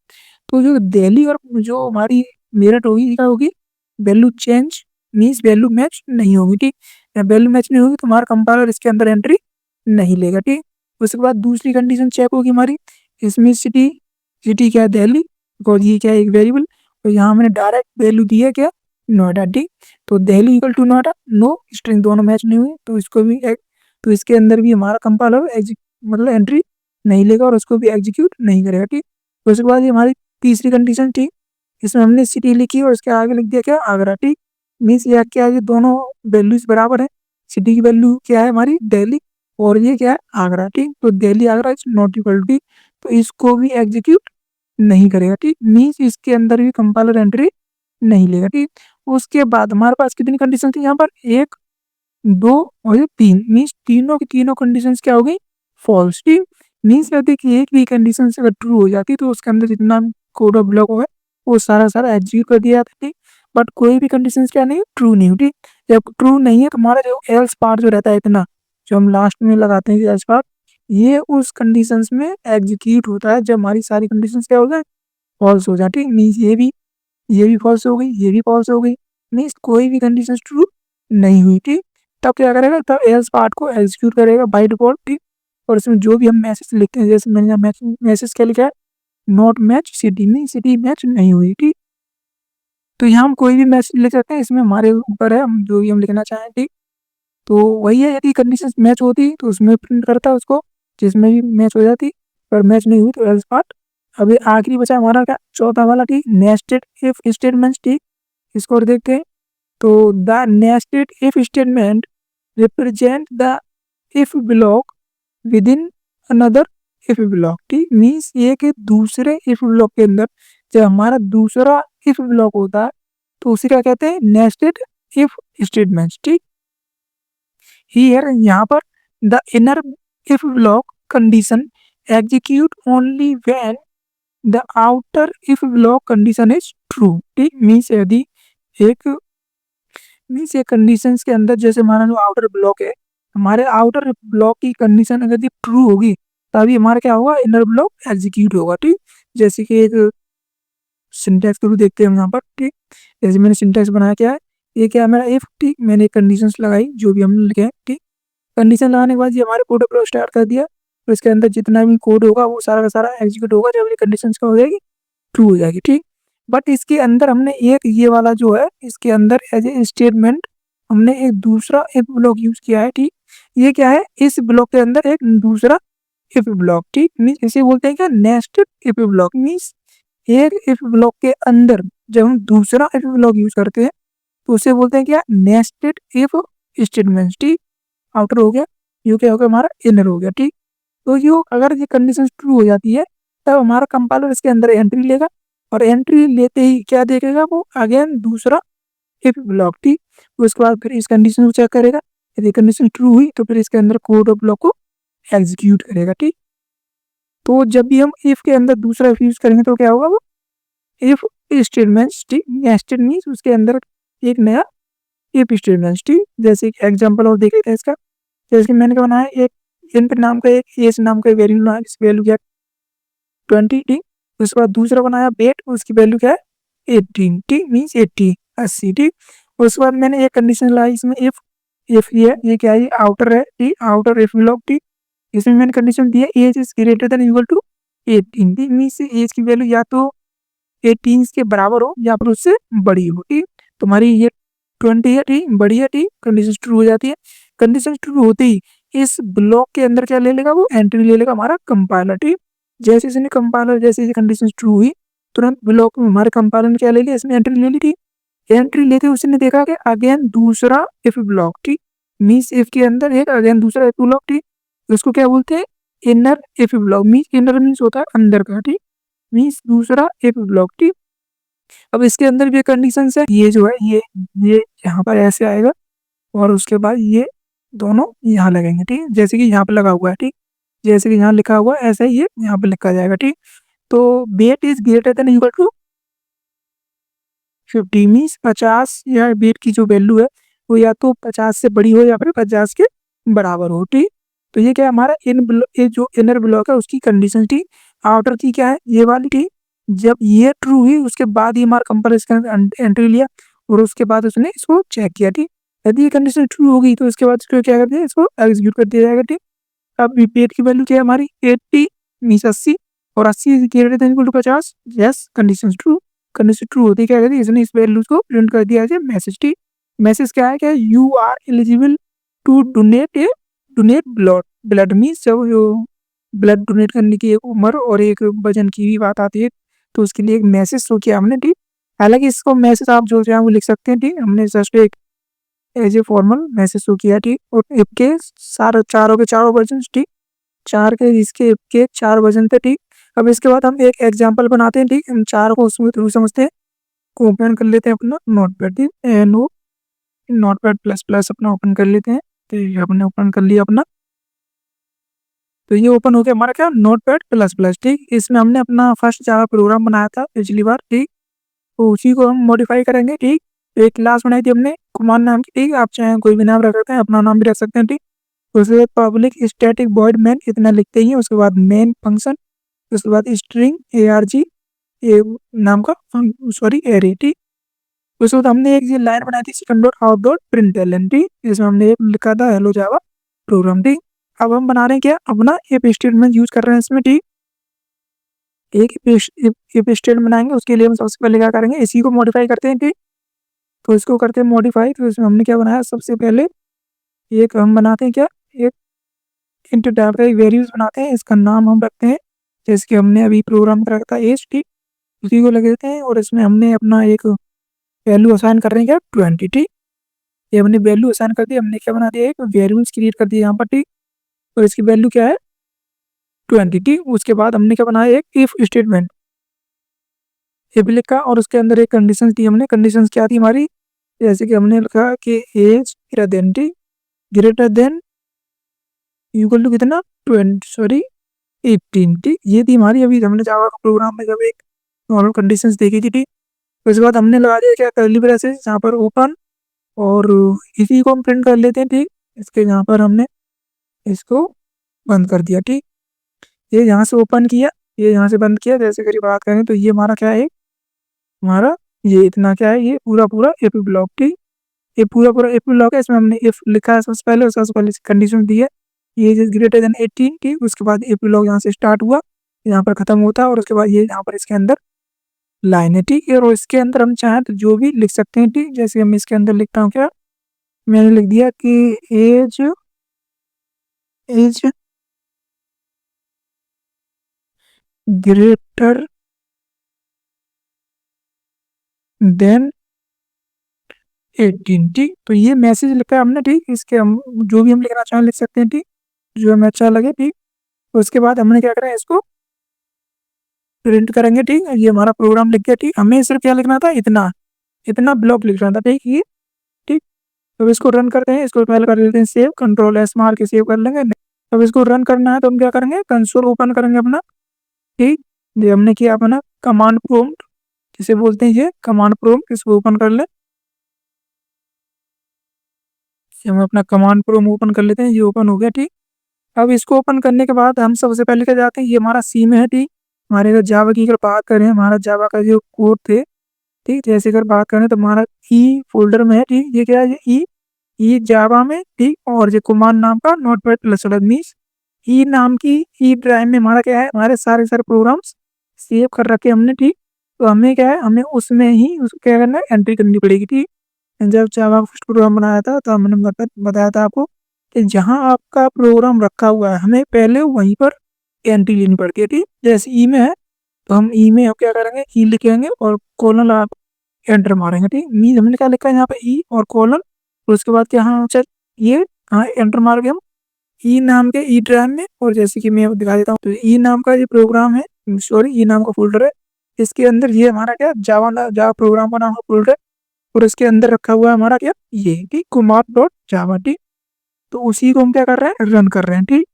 तो जो दिल्ली और जो हमारी मेरठ होगी, क्या होगी, value change, means value match नहीं होगी, ठीक। वैल्यू मैच नहीं होगी तो हमारा कंपाइलर इसके अंदर एंट्री नहीं लेगा, ठीक। उसके बाद दूसरी कंडीशन चेक होगी हमारी, इसमें सिटी, सिटी क्या है, दिल्ली, बिकॉज ये क्या है, एक वेरिएबल। तो यहाँ मैंने डायरेक्ट वैल्यू दी है क्या, नोएडा, ठीक। तो Delhi equal to Noida, no string दोनों मैच नहीं हुई, तो इसको भी तो इसके अंदर भी हमारा कंपाइलर मतलब एंट्री नहीं लेगा और उसको भी एग्जीक्यूट नहीं करेगा, ठीक। तो उसके बाद ये हमारी तीसरी कंडीशन, ठीक। इसमें हमने सिटी लिखी और उसके आगे लिख दिया क्या, आगरा, ठीक। मीन्स यह क्या है, ये दोनों वैल्यूज बराबर है। सिटी की वैल्यू क्या है हमारी, दिल्ली, और ये क्या है, आगरा, ठीक। तो Delhi Agra is not equal to, तो इसको भी एग्जीक्यूट नहीं करेगा, ठीक। मीन्स इसके अंदर भी कंपाइलर एंट्री नहीं लेगा, ठीक। उसके बाद हमारे पास कितनी कंडीशन थी यहाँ पर, एक, दो और ये तीन, मीन्स तीनों की तीनों कंडीशन क्या हो गई, फॉल्स, ठीक। मीन्स कहते कि एक भी कंडीशन अगर ट्रू हो जाती तो उसके अंदर जितना कोड ऑफ ब्लॉक होगा वो सारा सारा एग्जीक्यूट कर दिया जाता, ठीक। बट कोई भी कंडीशन क्या नहीं, ट्रू नहीं होती। जब ट्रू नहीं है तो हमारा जो एल्स पार्ट जो रहता है इतना, जो हम लास्ट में लगाते हैं एल्स पार्ट, ये उस कंडीशंस में एग्जीक्यूट होता है जब हमारी सारी कंडीशंस क्या हो जाए, फॉल्स हो जाए, ठीक। मीन्स ये भी फॉल्स हो गई, ये भी फॉल्स हो गई, मीन्स कोई भी कंडीशन ट्रू नहीं हुई, ठीक। तब क्या करेगा, तब एल्स पार्ट को एग्जीक्यूट करेगा बाय डिफॉल्ट, ठीक। और इसमें जो भी हम मैसेज लिखते हैं, जैसे मैंने यहाँ मैसेज क्या लिखा है, नॉट मैच सिटी, में सिटी मैच नहीं हुई, ठीक। तो यहाँ हम कोई भी मैसेज लिख सकते हैं, इसमें हमारे ऊपर है हम जो भी हम लिखना चाहें, ठीक। तो वही है, यदि कंडीशन मैच होती तो उसमें प्रिंट करता है उसको, जिसमें भी मैच हो जाती, पर मैच नहीं हुई तो एल्स पार्ट। अभी आखिरी बचा हमारा क्या, चौथा वाला, ठीक, नेस्टेड इफ स्टेटमेंट, ठीक। इसको और देखते हैं। तो the nested if statement represent the if block with in another if block, ठीक। मीन्स ये कि दूसरे इफ ब्लॉक के अंदर जब हमारा दूसरा इफ ब्लॉक होता है तो उसे क्या कहते हैं, नेस्टेड इफ स्टेटमेंट, ठीक। हियर यहाँ पर the inner if block condition execute only when the outer if block condition is true, ठीक। मीन्स यदि एक मीन्स ये कंडीशंस के अंदर, जैसे हमारा जो आउटर ब्लॉक है, हमारे आउटर ब्लॉक की कंडीशन अगर ट्रू होगी तभी हमारा क्या होगा, इनर ब्लॉक एग्जीक्यूट होगा, ठीक। जैसे कि एक सिंटैक्स थ्रू देखते हैं हम यहाँ पर, ठीक। जैसे मैंने सिंटैक्स बनाया, क्या है, ये क्या है मेरा इफ, ठीक। मैंने कंडीशंस लगाई जो भी हमने लिखे हैं, ठीक। कंडीशन लगाने के बाद ये हमारे कोड फ्लो स्टार्ट कर दिया, तो इसके अंदर जितना भी कोड होगा वो सारा का सारा एग्जीक्यूट होगा जब ये कंडीशन क्या हो जाएगी, ट्रू हो जाएगी, ठीक। बट इसके अंदर हमने एक ये वाला जो है, इसके अंदर एज ए स्टेटमेंट हमने एक दूसरा इफ ब्लॉक यूज किया है, ठीक। ये क्या है, इस ब्लॉक के अंदर एक दूसरा इफ ब्लॉक, ठीक। मीन्स इसे बोलते हैं क्या, नेस्टेड इफ ब्लॉक। मीन्स एक इफ ब्लॉक के अंदर जब हम दूसरा इफ ब्लॉक यूज करते हैं तो उसे बोलते हैं क्या, नेस्टेड इफ स्टेटमेंट, ठीक। आउटर हो गया, ये क्या हो गया हमारा, इनर हो गया, ठीक। तो जो अगर ये कंडीशन ट्रू हो जाती है तब हमारा कंपाइलर इसके अंदर एंट्री लेगा और एंट्री लेते ही क्या देखेगा वो अगेन दूसरा इफ ब्लॉक, ठीक। उसके बाद फिर इस कंडीशन को चेक करेगा, यदि कंडीशन ट्रू हुई तो फिर इसके अंदर कोड ऑफ ब्लॉक को एग्जीक्यूट करेगा, ठीक। तो जब भी हम इफ के अंदर दूसरा इफ यूज करेंगे तो क्या होगा, वो इफ स्टेटमेंट, ठीक, नेस्टेड मीन्स उसके अंदर एक नया इफ स्टेटमेंट, ठीक। जैसे एक एग्जांपल और देख लेते हैं इसका। जैसे कि मैंने क्या बनाया, एक इनपुट नाम का एक एज नाम का वैल्यू बनाया, इस वैल्यू क्या 20, ठीक। उसके बाद दूसरा बनाया वेट, उसकी वैल्यू क्या है 18, ठीक, मीन्स 80, ठीक। उसके बाद मैंने एक कंडीशन लाई इसमें, इफ ये क्या है, आउटर है, ठीक, आउटर इफ ब्लॉक, ठीक। इसमें मैंने कंडीशन दी है age is greater than equal to 18, ठीक, मीन्स एज की वैल्यू या तो 18 के बराबर हो या फिर उससे बड़ी हो, ठीक। तुम्हारी ये 20 है, ठीक, बड़ी है, ठीक, कंडीशन ट्रू हो जाती है। कंडीशन ट्रू होते ही इस ब्लॉक के अंदर क्या ले लेगा, वो एंट्री ले लेगा हमारा कंपाइलर, ठीक। जैसे इसने कंपाइलर जैसे कंडीशन ट्रू हुई तुरंत ब्लॉक में हमारे कंपाइलर ने क्या ले लिया, इसमें एंट्री ले ली, ठीक। एंट्री लेते उसने देखा कि अगेन दूसरा इफ ब्लॉक, ठीक, मीन्स इफ के अंदर एक अगेन दूसरा इफ ब्लॉक, ठीक। उसको क्या बोलते हैं, inner if block, means inner means होता है अंदर का, ठीक, मीन्स दूसरा इफ ब्लॉक, ठीक। अब इसके अंदर भी कंडीशन है, ये जो है ये यहाँ पर ऐसे आएगा और उसके बाद ये दोनों यहाँ लगेंगे, ठीक, जैसे कि यहाँ पे लगा हुआ है, ठीक, जैसे कि यहाँ लिखा हुआ है ऐसे ही ये यहाँ पे लिखा जाएगा, ठीक। तो weight is greater than equal to 50, means 50 या वेट की जो वैल्यू है वो या तो 50 से बड़ी हो या फिर 50 के बराबर हो, ठीक। तो ये क्या है हमारा ये जो इनर ब्लॉक है उसकी कंडीशन, ठीक। आउटर की क्या है ये वाली, ठीक। जब ये ट्रू हुई उसके बाद ही हमारा कंपाइलर इसके अंदर एंट्री लिया और उसके बाद उसने इसको चेक किया, ठीक। यदि ये कंडीशन ट्रू होगी तो इसके बाद इसको क्या कर दिया, इसको एग्जीक्यूट कर दिया जाएगा, ठीक। अब वेट की वैल्यू क्या है हमारी 80, मीन्स 80, और 80 greater than equal to 50, yes condition true. Condition true होती क्या कहती है, इसने इस वैल्यू को प्रिंट कर दिया है मैसेज, ठीक। मैसेज क्या है, क्या you are eligible to donate blood, blood means जब ब्लड डोनेट करने की एक उम्र और एक वजन की भी बात आती है तो उसके लिए एक मैसेज शो किया हमने, ठीक। हालांकि इसको मैसेज आप जो चाहें वो लिख सकते हैं, ठीक। हमने जस्ट एक as a formal message show किया, ठीक। और इफ के सारे चारों के चारों वर्जन, ठीक, चार के इसके इफ के 4 वर्जन थे, ठीक। अब इसके बाद हम एक एग्जांपल बनाते हैं, ठीक। हम चार को उसमें थ्रू समझते हैं, को ओपन कर लेते हैं अपना नोटपैड, ठीक, नो नोटपैड प्लस प्लस अपना ओपन कर लेते हैं। तो ये हमने ओपन कर लिया अपना, तो ये ओपन हो गया हमारा क्या नोटपैड प्लस प्लस, ठीक। इसमें हमने अपना फर्स्ट जावा प्रोग्राम बनाया था पिछली बार, ठीक। तो उसी को हम मॉडिफाई करेंगे, ठीक। तो एक क्लास बनाई थी हमने कुमार नाम की, ठीक। आप चाहें कोई भी नाम रख सकते हैं, अपना नाम भी रख सकते हैं, ठीक। उसके बाद पब्लिक स्टैटिक वॉइड मेन इतना लिखते ही हैं। उसके बाद मेन फंक्शन, उसके बाद स्ट्रिंग ARG ए नाम का सॉरी एरे, ठीक। उसके बाद हमने एक ये लाइन बनाई थी system dot out dot println, ठीक। इसमें हमने एक लिखा था हेलो जावा प्रोग्राम, ठीक। अब हम बना रहे हैं क्या अपना इफ स्टेटमेंट यूज कर रहे हैं इसमें, ठीक। एक इफ स्टेटमेंट बनाएंगे उसके लिए हम सबसे पहले क्या करेंगे, इसी को मॉडिफाई करते हैं, ठीक। तो इसको करते हैं मॉडिफाई। तो इसमें हमने क्या बनाया, सबसे पहले एक हम बनाते हैं क्या, एक इंट टाइप का एक वेरिएबल बनाते हैं, इसका नाम हम रखते हैं जैसे कि हमने अभी प्रोग्राम कर रखा है एज, ठीक। उसी को लगे देते हैं और इसमें हमने अपना एक वैल्यू असाइन कर रहे हैं क्या 20, ठीक। ये हमने वैल्यू असाइन कर दी, हमने क्या बना दिया एक वेरिएबल्स क्रिएट कर दिया यहाँ पर, ठीक। और इसकी वैल्यू क्या है 20, ठीक। उसके बाद हमने क्या बनाया एक इफ स्टेटमेंट, इफ लिखा और उसके अंदर एक कंडीशन दी हमने। कंडीशन क्या थी हमारी, जैसे कि हमने लिखा कि एज ग्रेटर देन, ठीक, ग्रेटर देन इक्वल टू कितना 20 सॉरी 18, ठीक। ये थी हमारी अभी हमने जावा का प्रोग्राम में जब एक नॉर्मल कंडीशंस देखी थी, ठीक। उसके बाद हमने लगा दिया क्या कर्ली ब्रेसेस यहाँ पर ओपन, और इसी को हम प्रिंट कर लेते हैं, ठीक। इसके यहाँ पर हमने इसको बंद कर दिया, ठीक। ये यहाँ से ओपन किया, ये यहाँ से बंद किया। जैसे करीब बात करें तो ये हमारा क्या है, हमारा ये इतना क्या है, ये पूरा पूरा इफ ब्लॉक, ठीक। ये पूरा पूरा इफ ब्लॉक है, इसमें हमने इफ लिखा है सबसे पहले, उसका सबसे पहले कंडीशन दी है ये इज ग्रेटर देन 18, ठीक। उसके बाद इफ ब्लॉक यहाँ से स्टार्ट हुआ, यहाँ पर खत्म होता है और उसके बाद ये यहाँ पर इसके अंदर लाइन है, ठीक। और इसके अंदर हम चाहें तो जो भी लिख सकते हैं, ठीक। जैसे हम इसके अंदर लिखता हूँ क्या, मैंने लिख दिया कि एज एज ग्रेटर देन 18, ठीक। तो ये मैसेज लिखा है हमने, ठीक। इसके हम जो भी हम लिखना चाहें लिख सकते हैं, ठीक, जो हमें अच्छा लगे, ठीक। उसके बाद हमने क्या करा इसको प्रिंट करेंगे, ठीक है। ये हमारा प्रोग्राम लिख गया, ठीक। हमें सिर्फ क्या लिखना था, इतना इतना ब्लॉक लिखना था, ठीक ये, ठीक। तो इसको रन करते हैं, इसको पहले कर लेते हैं सेव, कंट्रोल एस मार के सेव कर लेंगे। अब इसको रन करना है तो हम क्या करेंगे, कंसोल ओपन करेंगे अपना, ठीक। ये हमने किया अपना कमांड प्रॉम्प्ट जिसे बोलते हैं, ये कमांड प्रॉम्प्ट, इसको ओपन कर ले। हम अपना कमांड प्रॉम्प्ट ओपन कर लेते हैं, ये ओपन हो गया, ठीक। अब इसको ओपन करने के बाद हम सबसे पहले क्या जाते हैं, ये हमारा सी में है, ठीक। हमारे अगर जावा की अगर बात करें, हमारा जावा का जो कोड थे, ठीक, जैसे अगर बात करें तो हमारा ई फोल्डर में है, ठीक। ये क्या है, ई जावा में, ठीक। और ये कमांड नाम का नोटपैड प्लस मीन्स ई नाम की ई ड्राइव में हमारा क्या है, हमारे सारे सारे प्रोग्राम्स सेव कर रखे हमने, ठीक। तो हमें क्या है, हमें उसमें ही उसको क्या करना है, एंट्री करनी पड़ेगी, ठीक। जब जावा फर्स्ट प्रोग्राम बनाया था तो हमने बताया था आपको कि जहाँ आपका प्रोग्राम रखा हुआ है, हमें पहले वहीं पर एंट्री लेनी पड़ती है, ठीक। जैसे ई में है तो हम ई में अब क्या करेंगे, ई लिखेंगे और कोलन आप एंटर मारेंगे, ठीक। मीन हमने क्या लिखा है यहाँ पे, ई और कोलन, और उसके बाद क्या, हाँ चल ये, हाँ एंटर मार के हम ई नाम के ई ड्राइव में, और जैसे कि मैं अब दिखा देता हूँ, तो ई नाम का ये प्रोग्राम है, सॉरी ई नाम का फोल्डर है। इसके अंदर ये हमारा क्या, जावा प्रोग्राम का नाम का फोल्डर है, और इसके अंदर रखा हुआ है हमारा क्या, ये ठीक, कुमार डॉट जावा, ठीक। तो उसी को हम क्या कर रहे हैं, रन कर रहे हैं, ठीक।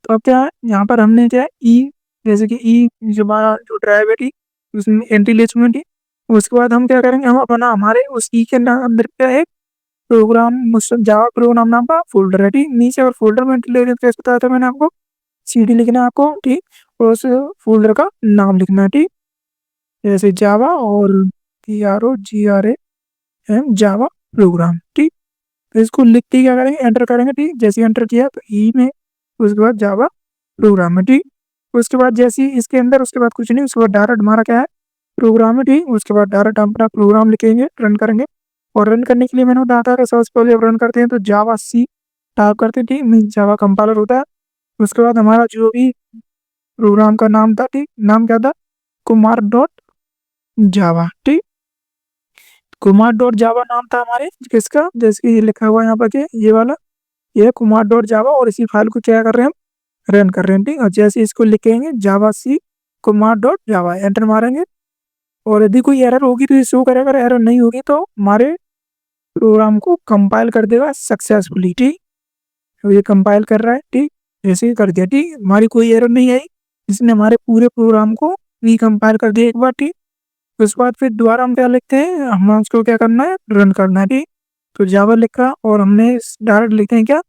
तो अब क्या है, यहाँ पर हमने क्या है, ई, जैसे कि ई जो हमारा जो ड्राइव है, ठीक, उसमें एंट्री ले चुके हैं, ठीक। उसके बाद हम क्या करेंगे, हम अपना हमारे उस ई के अंदर क्या है, प्रोग्राम मुझसे जावा प्रोग्राम नाम का फोल्डर है, ठीक। नीचे और फोल्डर में कैसे बताया था मैंने आपको, सीडी लिखना है आपको, ठीक। और उस फोल्डर का नाम लिखना है, ठीक। जैसे जावा और PROGRAM जावा प्रोग्राम, ठीक। तो इसको लिख के क्या करेंगे, एंटर करेंगे, ठीक। जैसे एंटर किया तो ई में, उसके बाद जावा प्रोग्राम में, ठीक। उसके बाद जैसे ही इसके अंदर, उसके बाद कुछ नहीं, उसके बाद डायरेक्ट हमारा क्या है, प्रोग्राम है, ठीक। उसके बाद डायरेक्ट हम अपना प्रोग्राम लिखेंगे, रन करेंगे। और रन करने के लिए मैंने बताया था कि सबसे पहले जब रन करते हैं तो जावा सी टाइप करते हैं, ठीक। मीन जावा कंपाइलर होता है। उसके बाद हमारा जो भी प्रोग्राम का नाम था, ठीक, नाम क्या था, कुमार डॉट जावा, ठीक। कुमार डॉट जावा नाम था हमारे किसका, जैसे कि ये लिखा हुआ है यहाँ पर के, ये वाला, ये कुमार डॉट जावा, और इसी फाइल को क्या कर रहे हैं, हम रन कर रहे हैं, ठीक। और जैसे इसको लिखेंगे जावा सी कुमार डॉट जावा, एंटर मारेंगे। और यदि कोई एरर होगी तो ये शो करेगा, अगर एरर नहीं होगी तो हमारे प्रोग्राम को कंपाइल कर देगा सक्सेसफुली, ठीक। तो ये कंपाइल कर रहा है, ठीक। जैसे ही कर दिया, ठीक, हमारी कोई एरर नहीं आई, इसने हमारे पूरे प्रोग्राम को रिकम्पाइल कर दिया एक बार, ठीक। उसके बाद फिर दोबारा हम क्या लिखते हैं, हमें उसको क्या करना है, रन करना है, ठीक। तो जावा लिखा और हमने डायरेक्ट लिखते हैं क्या,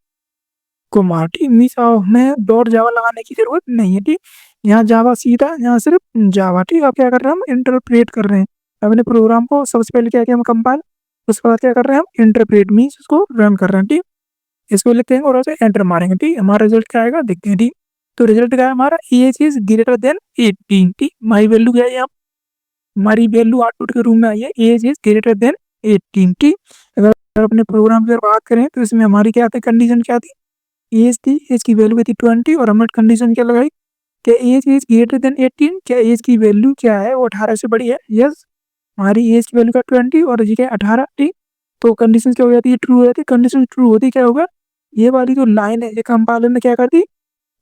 कुमार, ठीक। मीन्स हमें डॉट जावा लगाने की जरूरत नहीं है, ठीक। यहाँ जावा सीधा, यहाँ सिर्फ जावा, ठीक। अब क्या कर रहे हैं, हम इंटरप्रेट कर रहे हैं अपने प्रोग्राम को। सबसे पहले क्या किया, हम कंपाइल, उसके बाद क्या कर रहे हैं, हम इंटरप्रेट मीन्स उसको रन कर रहे हैं, ठीक। इसको लिखेंगे और ऐसे एंटर मारेंगे, ठीक। हमारा रिजल्ट क्या आएगा, देखते हैं, ठीक। तो रिजल्ट क्या है हमारा, एज इज ग्रेटर देन 18, ठीक। हमारी वैल्यू क्या है, यहाँ हमारी वैल्यू आउटपुट के रूम में आई है, एज इज ग्रेटर देन 18, ठीक। अगर अपने प्रोग्राम की बात करें तो इसमें हमारी क्या थी, कंडीशन क्या थी, एज थी, एज की वैल्यू थी 20, और हमने कंडीशन क्या लगाई कि एज इज ग्रेटर देन 18, क्या एज की वैल्यू क्या है, वो 18 से बड़ी है, यस। हमारी एज की वैल्यू का 20 और जी क्या 18, ठीक। तो कंडीशन क्या हो जाती है, ट्रू हो जाती है। कंडीशन ट्रू होती क्या होगा, ये वाली जो लाइन है, ये कंपाइलर ने क्या कर दी,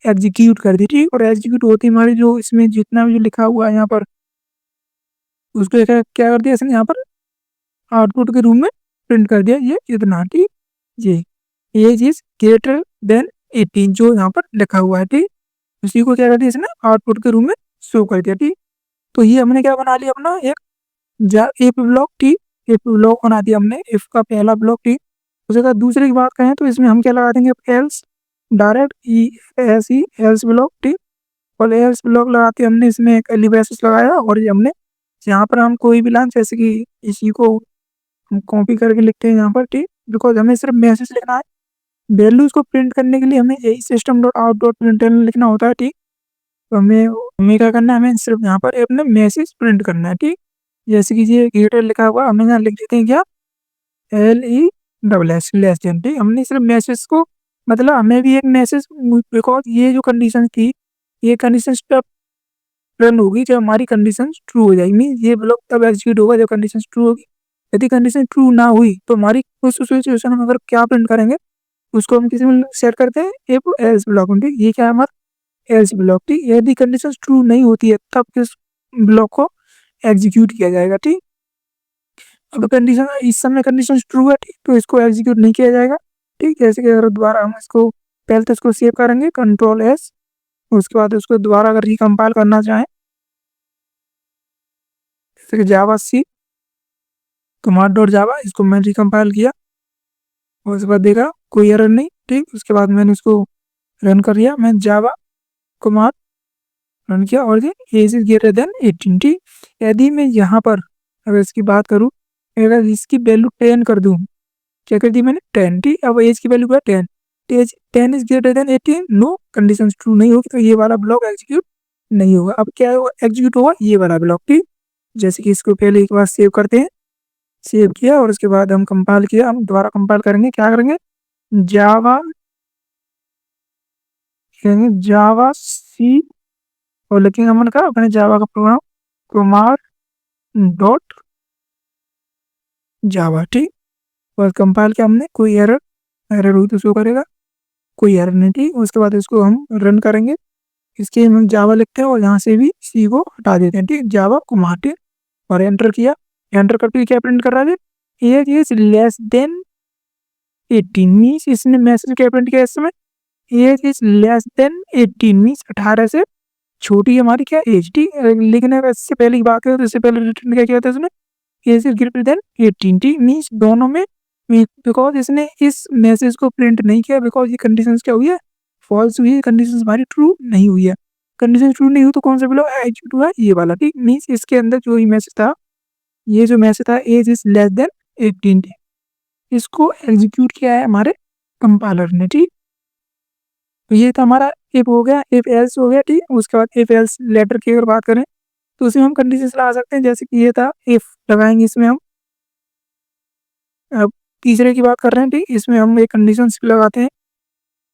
एग्जीक्यूट कर दी, ठीक। और एग्जीक्यूट होती हमारी जो इसमें जितना भी जो लिखा हुआ है यहाँ पर, उसको क्या क्या कर दिया इसने यहाँ पर आउटपुट के रूप में प्रिंट कर दिया, ये इतना, ठीक। ये एज इज ग्रेटर देन 18 जो यहाँ पर लिखा हुआ है, ठीक। उसी को क्या कर दिया इसने आउटपुट के रूप में शो कर दिया, ठीक। तो ये हमने क्या बना लिया अपना एक इफ ब्लॉक, ठीक। इफ ब्लॉक बना दिया हमने, इफ का पहला ब्लॉक, ठीक। उसके बाद दूसरे की बात करें तो इसमें हम क्या लगा देंगे, एल्स, डायरेक्ट एल्स ब्लॉक, ठीक। और एल्स ब्लॉक लगाते हमने इसमें एक एलिवेसिस लगाया, और ये हमने यहाँ पर हम कोई भी लाइन, जैसे कि इसी को हम कॉपी करके लिखते हैं यहाँ पर, ठीक। बिकॉज हमें सिर्फ मैसेज लिखना है, वैल्यूज को प्रिंट करने के लिए हमें यही system dot out dot println लिखना होता है, ठीक। तो हमें क्या करना है, हमें सिर्फ यहाँ पर अपने मैसेज प्रिंट करना है, ठीक। जैसे कि ये ग्रेटर लिखा हुआ, हमें यहाँ लिख देते हैं क्या, LESS लेस देन, ठीक। हमने सिर्फ मैसेज को, मतलब हमें भी एक मैसेज, बिकॉज ये जो कंडीशन थी, ये कंडीशन तब रन होगी जब हमारी कंडीशन ट्रू हो जाएगी, मीन ये ब्लॉक तब एग्जीक्यूट होगा जब कंडीशन ट्रू होगी। यदि कंडीशन ट्रू ना हुई तो हमारी उस सिचुएशन में अगर क्या प्रिंट करेंगे, उसको हम किसी में सेट करते हैं, इफ एल्स ब्लॉक, ठीक। ये क्या है हमारा एल्स ब्लॉक, ठीक। यदि कंडीशन ट्रू नहीं होती है तब इस ब्लॉक को एग्जीक्यूट किया जाएगा, ठीक। अब कंडीशन इस समय कंडीशन ट्रू है, ठीक, तो इसको एग्जीक्यूट नहीं किया जाएगा, ठीक। जैसे कि अगर दोबारा हम इसको पहले तो इसको सेव करेंगे कंट्रोल एस, उसके बाद उसको दोबारा अगर रिकम्पाइल करना चाहें जैसे कि जावा सी कमांड डॉट जावा, इसको मैंने रिकम्पाइल किया और उसके बाद देखा कोई एरर नहीं, ठीक। उसके बाद मैंने इसको रन कर लिया, मैं जावा कमांड रन किया और ये एज इज ग्रेटर देन 18, ठीक। यदि मैं यहाँ पर अगर इसकी बात करूँ, अगर इसकी वैल्यू 10 कर दूँ, क्या कर दी मैंने 10, ठीक। अब एज की वैल्यू क्या 10, as 10 is greater than 18, no condition true नहीं होगी, तो ये वाला ब्लॉक एग्जीक्यूट नहीं होगा। अब क्या एग्जीक्यूट होगा, ये वाला ब्लॉक, ठीक। जैसे कि इसको पहले एक बार सेव करते हैं, सेव किया और उसके बाद हम कंपाइल किया, हम दोबारा कंपाइल करेंगे, क्या करेंगे जावा जावा सी और लिखेंगे हमने कहा अपने जावा का प्रोग्राम कुमार डॉट जावा, ठीक। और कंपाइल किया हमने, कोई एरर एरर हुई तो शो करेगा, कोई एरर नहीं, ठीक। उसके बाद इसको हम रन करेंगे, इसके हम जावा लिखते हैं और यहाँ से भी सी को हटा देते हैं, ठीक। जावा कुमार, ठीक। और एंटर किया, एंटर करके क्या प्रिंट कर रहा है, age is less than 18 means इसने मैसेज क्या प्रिंट किया इस समय, age is less than 18 means 18 से छोटी हमारी क्या एज, ठीक। लेकिन अगर इससे पहले की बात करें तो इससे पहले रिटर्न क्या किया था इसने, एज इज ग्रेटर देन 18, ठीक। मीन्स दोनों में बिकॉज इसने इस मैसेज को प्रिंट नहीं किया, बिकॉज ये कंडीशन क्या हुई है, फॉल्स हुई है, कंडीशन हमारी ट्रू नहीं हुई है। कंडीशन ट्रू नहीं हुई तो कौन सा ब्लॉक एग्जीक्यूट हुआ, ये वाला, ठीक। मीन्स इसके अंदर जो ही मैसेज था, ये जो मैसेज था एज इज लेस देन 18, इसको एग्जीक्यूट किया है हमारे कंपाइलर ने, ठीक। तो ये तो हमारा इफ हो गया, इफ एल्स हो गया, ठीक। उसके बाद इफ एल्स लेटर की अगर बात करें तो उसमें हम कंडीशन लगा सकते हैं, जैसे कि ये था इफ लगाएंगे इसमें हम, अब तीसरे की बात कर रहे हैं, ठीक। इसमें हम एक कंडीशन लगाते हैं,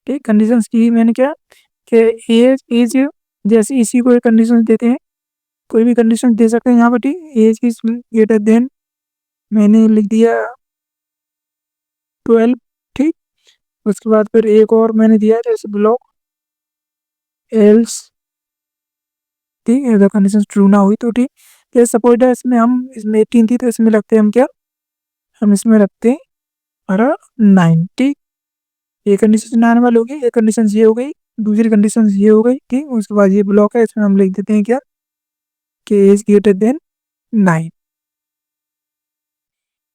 ठीक। कंडीशन की मैंने क्या कि एज इज, जैसे इसी को एक कंडीशन देते हैं, कोई भी कंडीशन दे सकते हैं यहाँ पर, ठीक। एज इज ग्रेटर देन मैंने लिख दिया 12, ठीक। उसके बाद फिर एक और मैंने दिया जैसे ब्लॉक एल्स, ठीक। अगर कंडीशन ट्रू ना हुई तो, ठीक। जैसे सपोज इसमें हम इसमें 18 थी तो इसमें लगते हैं हम क्या, हम इसमें रखते हैं हमारा 9, ठीक। ये कंडीशन 9 वाली हो गई, ये कंडीशन ये हो गई, दूसरी कंडीशन ये हो गई, ठीक। उसके बाद ये ब्लॉक है, इसमें हम लिख देते हैं क्या कि एज ग्रेटर देन 9,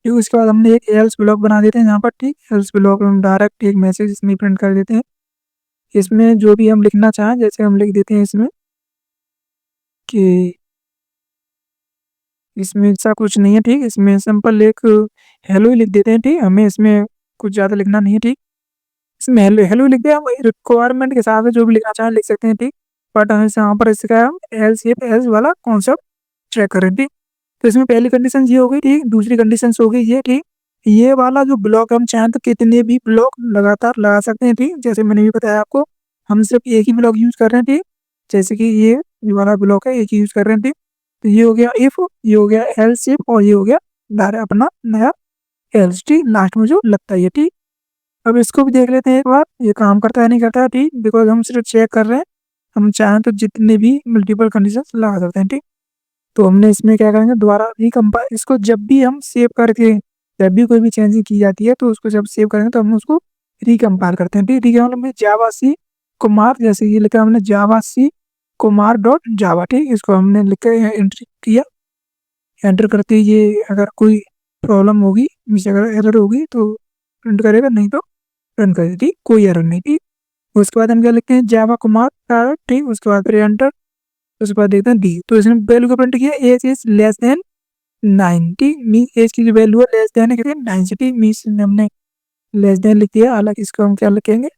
ठीक। उसके बाद हमने एक एल्स ब्लॉक बना देते हैं यहाँ पर, ठीक। एल्स ब्लॉक में हम डायरेक्ट एक मैसेज इसमें प्रिंट कर देते हैं, इसमें जो भी हम लिखना चाहें, जैसे हम लिख देते हैं इसमें कि इसमें ऐसा कुछ नहीं है, ठीक। इसमें सिंपल एक हेलो ही लिख देते हैं, ठीक। हमें इसमें कुछ ज़्यादा लिखना नहीं है, ठीक। इसमें हेलो हेलो लिख दिया, हम रिक्वायरमेंट के हिसाब से जो भी लिखना चाहें लिख सकते हैं, ठीक। बट हमें यहाँ पर इसका हम एल्स इफ एल्स वाला कॉन्सेप्ट चेक करें, ठीक। तो इसमें पहली कंडीशन ये हो गई, ठीक। दूसरी कंडीशन हो गई ये, ठीक। ये वाला जो ब्लॉक हम चाहें तो कितने भी ब्लॉक लगातार लगा सकते हैं, ठीक। जैसे मैंने भी बताया आपको, हम सिर्फ एक ही ब्लॉक यूज कर रहे हैं, ठीक। जैसे कि ये वाला ब्लॉक है एक ही यूज कर रहे हैं, ठीक। तो ये हो गया इफ, ये हो गया एल्स इफ और ये हो गया डायरेक्ट अपना नया एल्स, ठीक। लास्ट में जो लगता है ये, ठीक। अब इसको भी देख लेते हैं एक बार, ये काम करता है नहीं करता है, ठीक। बिकॉज हम सिर्फ चेक कर रहे हैं, हम चाहें तो जितने भी मल्टीपल कंडीशन लगा सकते हैं, ठीक। तो हमने इसमें क्या करेंगे दोबारा रिकम्पाइल, इसको जब भी हम सेव करके जब भी कोई भी चेंजिंग की जाती है तो उसको जब सेव करेंगे तो हम उसको रिकम्पाइल करते हैं, ठीक। ठीक है, हमने जावा सी कुमार, जैसे ये लिखा हमने जावा सी कुमार डॉट जावा, ठीक। इसको हमने लिख के एंट्री किया, एंटर करते ही ये अगर कोई प्रॉब्लम होगी मीन्स अगर एरर होगी तो प्रिंट करेगा, नहीं तो रन कर देती, कोई एरर नहीं, ठीक। उसके बाद हम क्या लिखते हैं जावा कुमार डायरेक्ट, ठीक। उसके बाद फिर एंटर, उसके बाद देखते हैं डी, तो इसने वैल्यू को प्रिंट किया एज इज लेस देन 9, ठीक। मीन्स एज की जो वैल्यू है लेस देन है कितने 9 से, ठीक। मीन्स हमने लेस देन लिख दिया, हालांकि इसको हम क्या लिखेंगे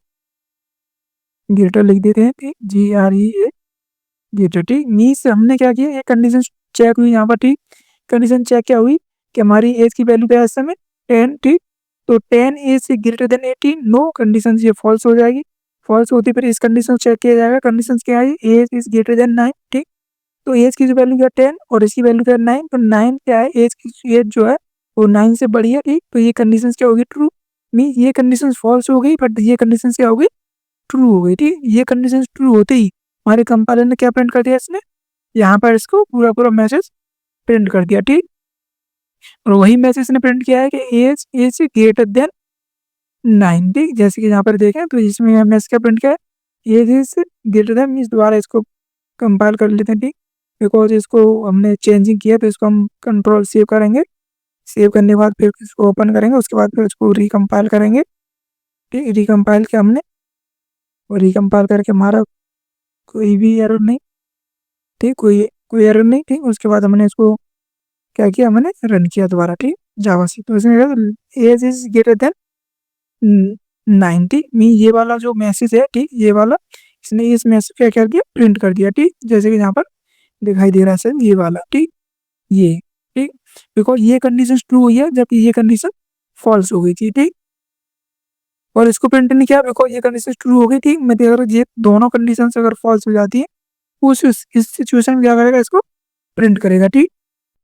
ग्रेटर लिख देते हैं, ठीक। GREA ग्रेटर, ठीक। मीन्स हमने क्या किया, ये कंडीशन चेक हुई यहाँ पर, ठीक। कंडीशन चेक क्या हुई कि हमारी एज की वैल्यू क्या है इस समय 10, ठीक। तो 10 एज से ग्रेटर देन 18, नो कंडीशन ये फॉल्स हो जाएगी, फॉल्स होती फिर इस कंडीशन चेक किया जाएगा, कंडीशन क्या है एज इज ग्रेटर देन 9, ठीक। तो एज की जो वैल्यू क्या 10 और इसकी वैल्यू क्या 9, तो 9 क्या है एज की एज जो है वो 9 से बड़ी है, ठीक। तो ये कंडीशन क्या होगी ट्रू, मीन ये कंडीशन फॉल्स हो गई बट ये कंडीशन क्या हो गई ट्रू हो गई, ठीक। ये कंडीशन ट्रू होते ही हमारे कंपाइलर ने क्या प्रिंट कर दिया, इसने यहाँ पर इसको पूरा मैसेज प्रिंट कर दिया, ठीक। और वही मैसेज इसने प्रिंट किया है कि एज इज ग्रेटर देन 9, ठीक। जैसे कि यहाँ पर देखें तो इसमें हमने इसका प्रिंट किया है age is greater than, means दोबारा इसको कंपाइल कर लेते हैं, ठीक। बिकॉज इसको हमने चेंजिंग किया तो इसको हम कंट्रोल सेव करेंगे, सेव करने के बाद फिर इसको ओपन करेंगे, उसके बाद फिर इसको रिकम्पाइल करेंगे, ठीक। रिकम्पाइल किया हमने और रिकम्पाइल करके हमारा कोई भी एरर नहीं, ठीक, कोई एरर नहीं, ठीक। उसके बाद हमने इसको क्या किया, हमने रन किया दोबारा, ठीक, जावा से। तो इसमें age is greater than 90 mean ये वाला जो मैसेज है, ठीक, ये वाला इसने इस मैसेज क्या कर दिया, प्रिंट कर दिया, ठीक। जैसे कि यहाँ पर दिखाई दे रहा है सर ये वाला, ठीक, ये, ठीक। बिकॉज ये कंडीशन ट्रू हुई है जबकि ये कंडीशन फॉल्स हो गई थी, ठीक। और इसको प्रिंट नहीं किया बिकॉज ये कंडीशन ट्रू हो गई थी, मतलब अगर ये दोनों कंडीशन अगर फॉल्स हो जाती है उस इस सिचुएशन में क्या करेगा, इसको प्रिंट करेगा, ठीक।